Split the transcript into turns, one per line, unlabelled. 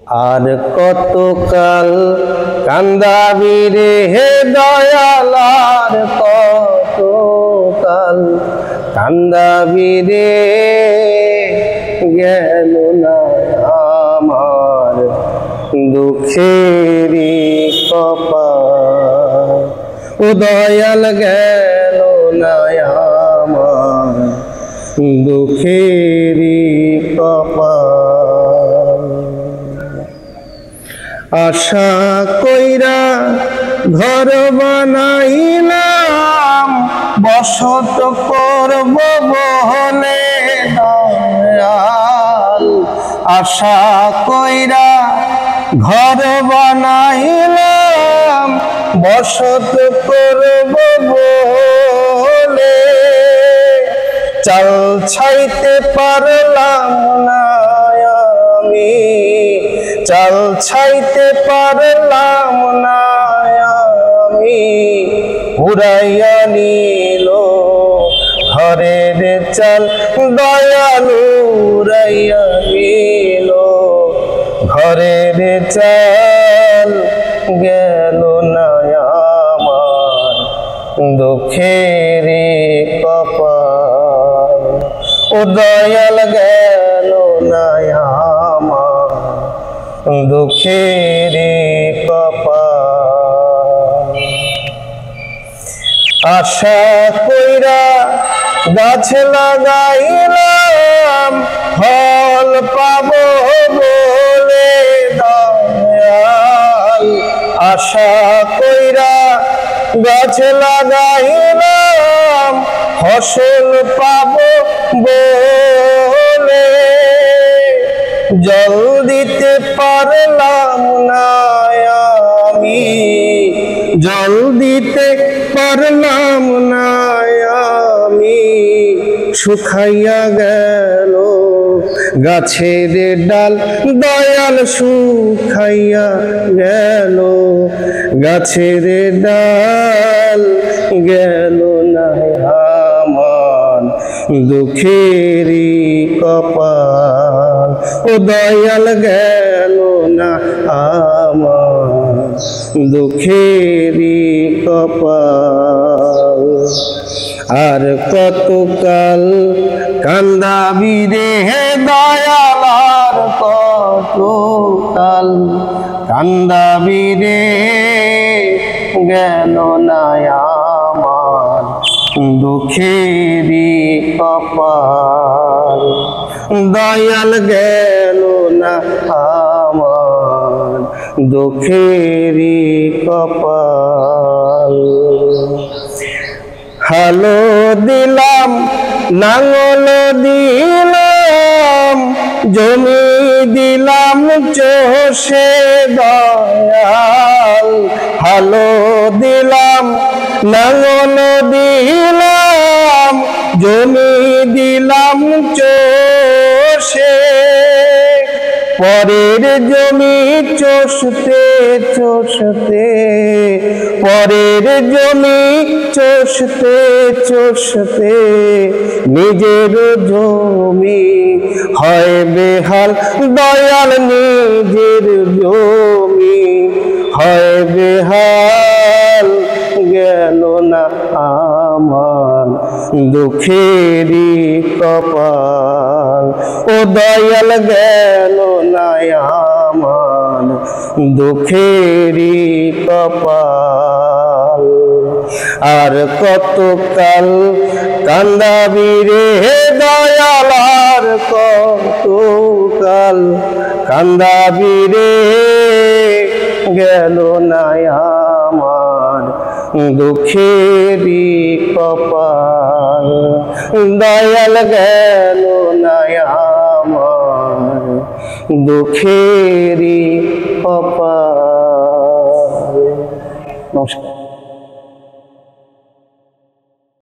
আর কতকাল কান্দাবি রে হে দয়াল, আর কতকাল কান্দাবি রে, গেল না আমার দুঃখেরই কপাল। ও দয়াল গেল না আমার দুঃখেরই কপাল। আশা কইরা ঘর বানাইলাম, বসত করব বলে দয়াল। আশা কইরা ঘর বানাইলাম, বসত করব বলে, চাল ছাইতে পারলাম না আমি, চাল ছাইতে পারলাম না আমি। উড়াইয়া নিল ঘরের চাল দয়াল, উড়াইয়া নিল ঘরের চাল, গেল না আমার দুঃখেরই কপাল। ও দয়াল গেল না আমার দুঃখেরই কপাল। আশা কইরা গাছ লাগাইলাম, ফল পাবো বলে দয়াল। আশা কইরা গাছ লাগাইলাম, ফসল পাবো বলে, জল দিতে পারলাম না আমি, জল দিতে পারলাম না আমি। শুকাইয়া গেল গাছের ডাল দয়াল, শুকাইয়া গেল গাছের ডাল, গেল না আমার দুঃখেরই কপাল। ও দয়াল গেল না আমার দুঃখেরই কপাল। আর কতকাল কান্দাবি রে হে দয়াল, আর কতকাল কান্দাবি রে, গেল না আমার দুঃখেরই কপাল। দয়াল গেল না আমার দুঃখেরই কপাল। হালো দিলাম, নাঙল দিলাম, জমি দিলাম চষে দয়াল। হালো দিলাম, নাঙল দিলাম, জমি দিলাম চষে, পরের জমি চষতে চষতে, পরের জমি চষতে চষতে, নিজের জমি হয় বেহাল দয়াল, নিজের জমি হয় বেহাল, গেল না আমার দুঃখেরই কপাল। ও দয়াল গেল না আমার দুঃখেরই কপাল। আর কতকাল কান্দাবি রে হে দয়াল, আর কতকাল কান্দাবি রে, গেল না আমার দুঃখেরই কপাল। দয়াল গেল না আমার দুঃখেরই কপাল। নমস্কার।